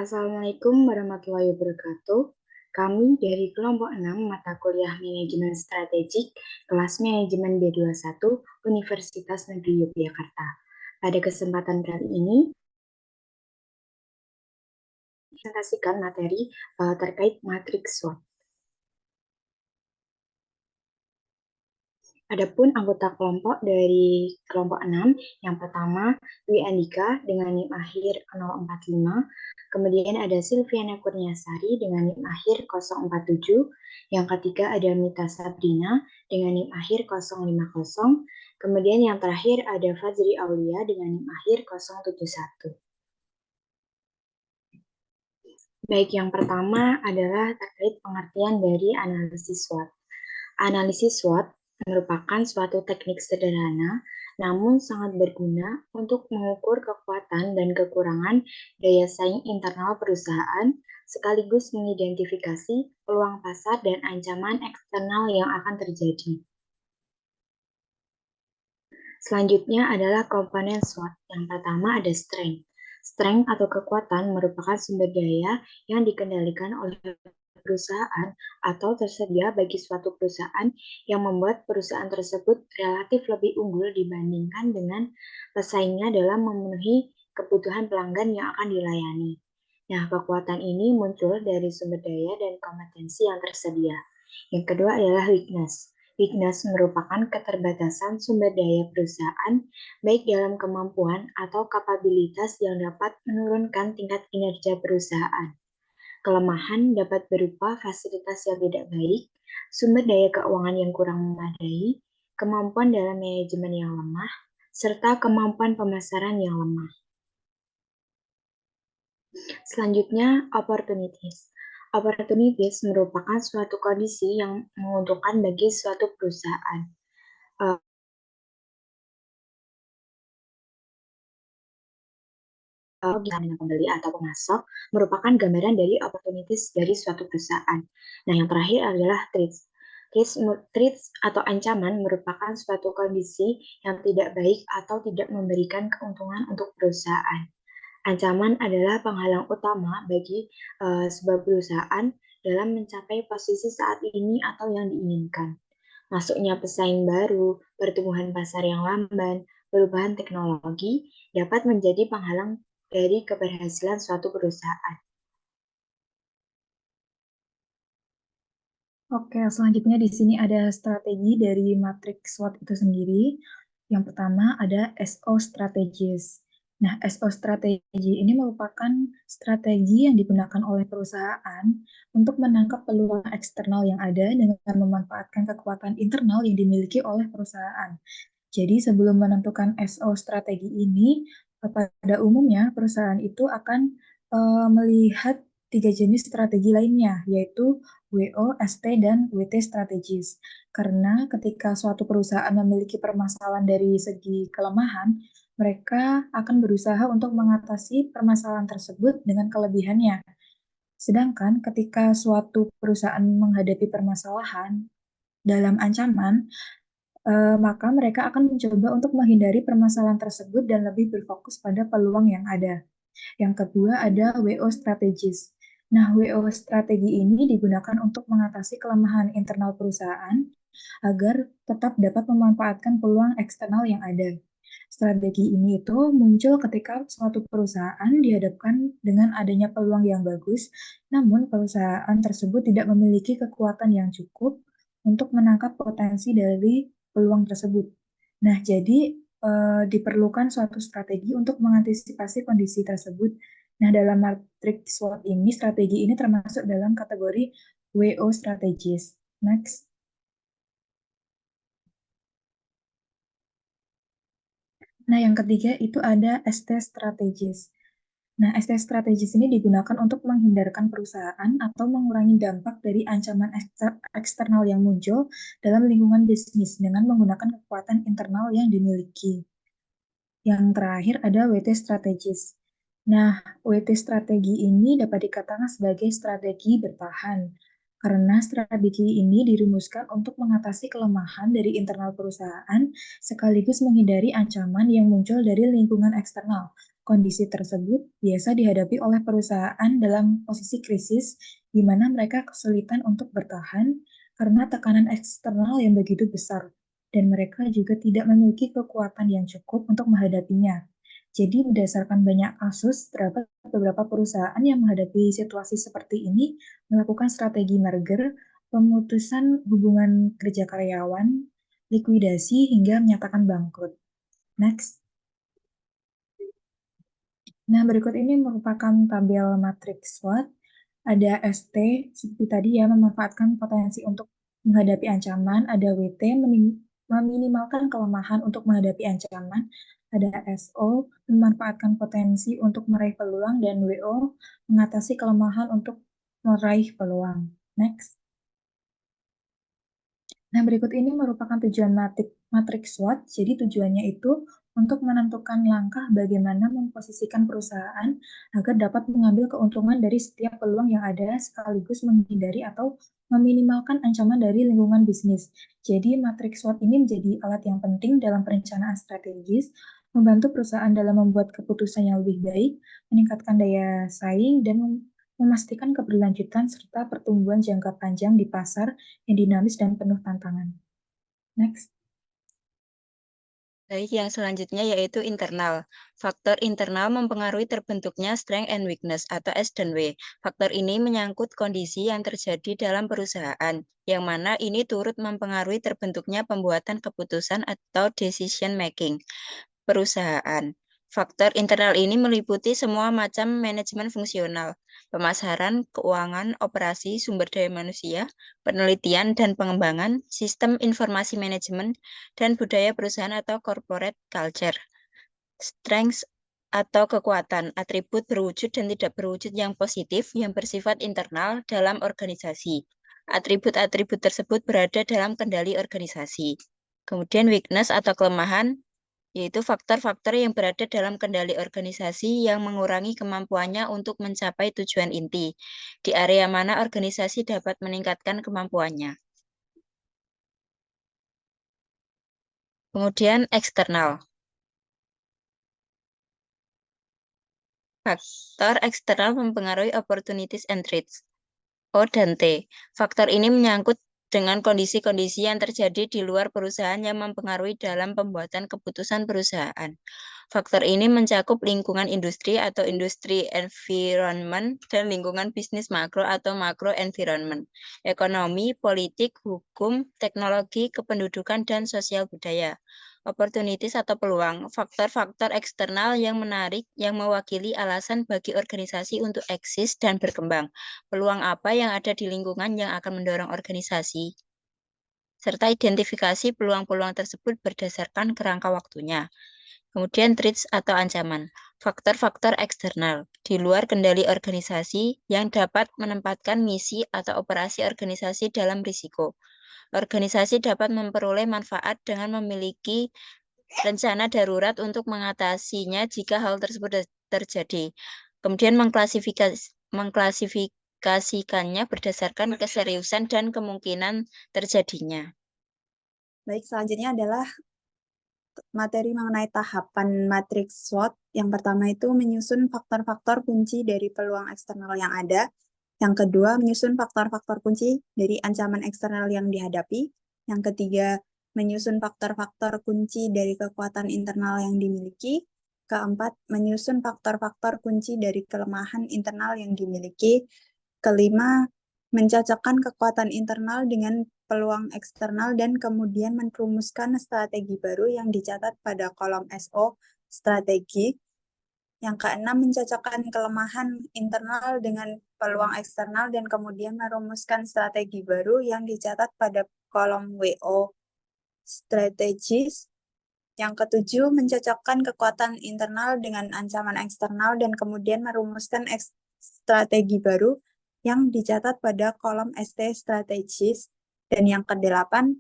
Assalamualaikum warahmatullahi wabarakatuh. Kami dari kelompok 6 mata kuliah Manajemen Strategik, kelas Manajemen B21, Universitas Negeri Yogyakarta. Pada kesempatan kali ini, presentasikan materi terkait matriks SWOT. Adapun anggota kelompok dari kelompok 6, yang pertama Dwi Andika dengan NIM akhir 045, kemudian ada Silviana Kurniasari dengan NIM akhir 047, yang ketiga ada Mita Sabrina dengan NIM akhir 050, kemudian yang terakhir ada Fajri Aulia dengan NIM akhir 071. Baik, yang pertama adalah terkait pengertian dari analisis SWOT. Analisis SWOT merupakan suatu teknik sederhana namun sangat berguna untuk mengukur kekuatan dan kekurangan daya saing internal perusahaan sekaligus mengidentifikasi peluang pasar dan ancaman eksternal yang akan terjadi. Selanjutnya adalah komponen SWOT. Yang pertama ada strength. Strength atau kekuatan merupakan sumber daya yang dikendalikan oleh perusahaan atau tersedia bagi suatu perusahaan yang membuat perusahaan tersebut relatif lebih unggul dibandingkan dengan pesaingnya dalam memenuhi kebutuhan pelanggan yang akan dilayani. Nah, kekuatan ini muncul dari sumber daya dan kompetensi yang tersedia. Yang kedua adalah weakness. Weakness merupakan keterbatasan sumber daya perusahaan, baik dalam kemampuan atau kapabilitas yang dapat menurunkan tingkat kinerja perusahaan. Kelemahan dapat berupa fasilitas yang tidak baik, sumber daya keuangan yang kurang memadai, kemampuan dalam manajemen yang lemah, serta kemampuan pemasaran yang lemah. Selanjutnya, opportunities. Opportunities merupakan suatu kondisi yang menguntungkan bagi suatu perusahaan. Dengan pembeli atau pemasok merupakan gambaran dari opportunities dari suatu perusahaan. Nah, yang terakhir adalah threats. Threats atau ancaman merupakan suatu kondisi yang tidak baik atau tidak memberikan keuntungan untuk perusahaan. Ancaman adalah penghalang utama bagi sebuah perusahaan dalam mencapai posisi saat ini atau yang diinginkan. Masuknya pesaing baru, pertumbuhan pasar yang lamban, perubahan teknologi dapat menjadi penghalang dari keberhasilan suatu perusahaan. Oke, selanjutnya di sini ada strategi dari matriks SWOT itu sendiri. Yang pertama ada SO strategis. Nah, SO strategi ini merupakan strategi yang digunakan oleh perusahaan untuk menangkap peluang eksternal yang ada dengan memanfaatkan kekuatan internal yang dimiliki oleh perusahaan. Jadi sebelum menentukan SO strategi ini, pada umumnya perusahaan itu akan melihat 3 jenis strategi lainnya, yaitu WO, ST, dan WT strategis. Karena ketika suatu perusahaan memiliki permasalahan dari segi kelemahan, mereka akan berusaha untuk mengatasi permasalahan tersebut dengan kelebihannya. Sedangkan ketika suatu perusahaan menghadapi permasalahan dalam ancaman, maka mereka akan mencoba untuk menghindari permasalahan tersebut dan lebih berfokus pada peluang yang ada. Yang kedua ada WO strategis. Nah, WO strategi ini digunakan untuk mengatasi kelemahan internal perusahaan agar tetap dapat memanfaatkan peluang eksternal yang ada. Strategi ini itu muncul ketika suatu perusahaan dihadapkan dengan adanya peluang yang bagus, namun perusahaan tersebut tidak memiliki kekuatan yang cukup untuk menangkap potensi dari peluang tersebut. Nah, jadi diperlukan suatu strategi untuk mengantisipasi kondisi tersebut. Nah, dalam matriks SWOT ini, strategi ini termasuk dalam kategori WO strategis. Next. Nah, yang ketiga itu ada ST strategis. Nah, ST strategis ini digunakan untuk menghindarkan perusahaan atau mengurangi dampak dari ancaman eksternal yang muncul dalam lingkungan bisnis dengan menggunakan kekuatan internal yang dimiliki. Yang terakhir ada WT strategis. Nah, WT strategi ini dapat dikatakan sebagai strategi bertahan, karena strategi ini dirumuskan untuk mengatasi kelemahan dari internal perusahaan sekaligus menghindari ancaman yang muncul dari lingkungan eksternal. Kondisi tersebut biasa dihadapi oleh perusahaan dalam posisi krisis, di mana mereka kesulitan untuk bertahan karena tekanan eksternal yang begitu besar, dan mereka juga tidak memiliki kekuatan yang cukup untuk menghadapinya. Jadi, berdasarkan banyak kasus, terdapat beberapa perusahaan yang menghadapi situasi seperti ini melakukan strategi merger, pemutusan hubungan kerja karyawan, likuidasi, hingga menyatakan bangkrut. Next. Nah, berikut ini merupakan tabel matriks SWOT. Ada ST, seperti tadi ya, memanfaatkan potensi untuk menghadapi ancaman. Ada WT, meminimalkan kelemahan untuk menghadapi ancaman. Ada SO, memanfaatkan potensi untuk meraih peluang. Dan WO, mengatasi kelemahan untuk meraih peluang. Next. Nah, berikut ini merupakan tujuan matriks SWOT. Jadi tujuannya itu untuk menentukan langkah bagaimana memposisikan perusahaan agar dapat mengambil keuntungan dari setiap peluang yang ada sekaligus menghindari atau meminimalkan ancaman dari lingkungan bisnis. Jadi matriks SWOT ini menjadi alat yang penting dalam perencanaan strategis, membantu perusahaan dalam membuat keputusan yang lebih baik, meningkatkan daya saing, dan memastikan keberlanjutan serta pertumbuhan jangka panjang di pasar yang dinamis dan penuh tantangan. Next. Baik, yang selanjutnya yaitu internal. Faktor internal mempengaruhi terbentuknya strength and weakness atau S dan W. Faktor ini menyangkut kondisi yang terjadi dalam perusahaan, yang mana ini turut mempengaruhi terbentuknya pembuatan keputusan atau decision making perusahaan. Faktor internal ini meliputi semua macam manajemen fungsional, pemasaran, keuangan, operasi, sumber daya manusia, penelitian dan pengembangan, sistem informasi manajemen, dan budaya perusahaan atau corporate culture. Strengths atau kekuatan, atribut berwujud dan tidak berwujud yang positif yang bersifat internal dalam organisasi. Atribut-atribut tersebut berada dalam kendali organisasi. Kemudian weakness atau kelemahan, yaitu faktor-faktor yang berada dalam kendali organisasi yang mengurangi kemampuannya untuk mencapai tujuan inti, di area mana organisasi dapat meningkatkan kemampuannya. Kemudian eksternal. Faktor eksternal mempengaruhi opportunities and threats. O dan T. Faktor ini menyangkut dengan kondisi-kondisi yang terjadi di luar perusahaan yang mempengaruhi dalam pembuatan keputusan perusahaan. Faktor ini mencakup lingkungan industri atau industri environment dan lingkungan bisnis makro atau makro environment, ekonomi, politik, hukum, teknologi, kependudukan, dan sosial budaya. Opportunities atau peluang, faktor-faktor eksternal yang menarik yang mewakili alasan bagi organisasi untuk eksis dan berkembang. Peluang apa yang ada di lingkungan yang akan mendorong organisasi, serta identifikasi peluang-peluang tersebut berdasarkan kerangka waktunya. Kemudian threats atau ancaman, faktor-faktor eksternal di luar kendali organisasi yang dapat menempatkan misi atau operasi organisasi dalam risiko. Organisasi dapat memperoleh manfaat dengan memiliki rencana darurat untuk mengatasinya jika hal tersebut terjadi. Kemudian mengklasifikasikannya berdasarkan keseriusan dan kemungkinan terjadinya. Baik, selanjutnya adalah materi mengenai tahapan matriks SWOT. Yang pertama itu menyusun faktor-faktor kunci dari peluang eksternal yang ada. Yang kedua, menyusun faktor-faktor kunci dari ancaman eksternal yang dihadapi. Yang ketiga, menyusun faktor-faktor kunci dari kekuatan internal yang dimiliki. Keempat, menyusun faktor-faktor kunci dari kelemahan internal yang dimiliki. Kelima, mencocokkan kekuatan internal dengan peluang eksternal dan kemudian merumuskan strategi baru yang dicatat pada kolom SO strategi. Yang keenam, mencocokkan kelemahan internal dengan peluang eksternal dan kemudian merumuskan strategi baru yang dicatat pada kolom WO strategis. Yang ketujuh, mencocokkan kekuatan internal dengan ancaman eksternal dan kemudian merumuskan strategi baru yang dicatat pada kolom ST strategis. Dan yang kedelapan,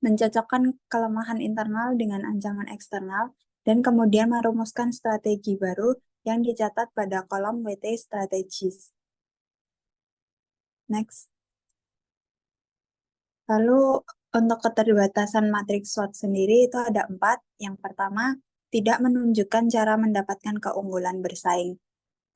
mencocokkan kelemahan internal dengan ancaman eksternal dan kemudian merumuskan strategi baru yang dicatat pada kolom WT strategis. Next. Lalu untuk keterbatasan matriks SWOT sendiri itu ada 4. Yang pertama, tidak menunjukkan cara mendapatkan keunggulan bersaing.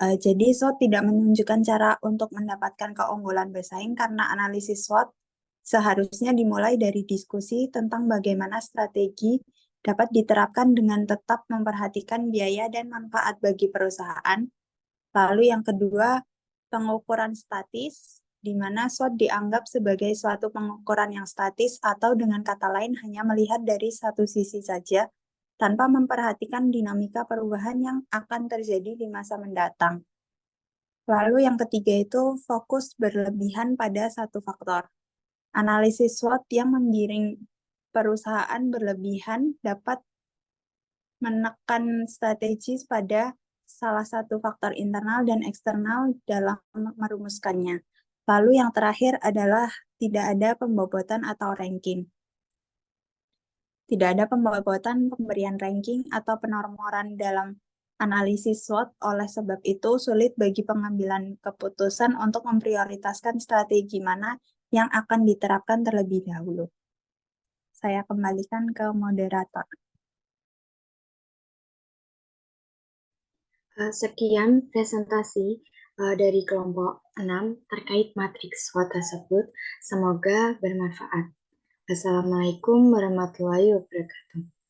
Jadi SWOT tidak menunjukkan cara untuk mendapatkan keunggulan bersaing karena analisis SWOT seharusnya dimulai dari diskusi tentang bagaimana strategi dapat diterapkan dengan tetap memperhatikan biaya dan manfaat bagi perusahaan. Lalu yang kedua, pengukuran statis, di mana SWOT dianggap sebagai suatu pengukuran yang statis atau dengan kata lain hanya melihat dari satu sisi saja, tanpa memperhatikan dinamika perubahan yang akan terjadi di masa mendatang. Lalu yang ketiga itu fokus berlebihan pada satu faktor. Analisis SWOT yang menggiring perusahaan berlebihan dapat menekan strategi pada salah satu faktor internal dan eksternal dalam merumuskannya. Lalu yang terakhir adalah tidak ada pembobotan atau ranking. Tidak ada pembobotan, pemberian ranking, atau penormoran dalam analisis SWOT, oleh sebab itu sulit bagi pengambilan keputusan untuk memprioritaskan strategi mana yang akan diterapkan terlebih dahulu. Saya kembalikan ke moderator. Sekian presentasi dari kelompok 6 terkait matriks SWOT tersebut. Semoga bermanfaat. Assalamualaikum warahmatullahi wabarakatuh.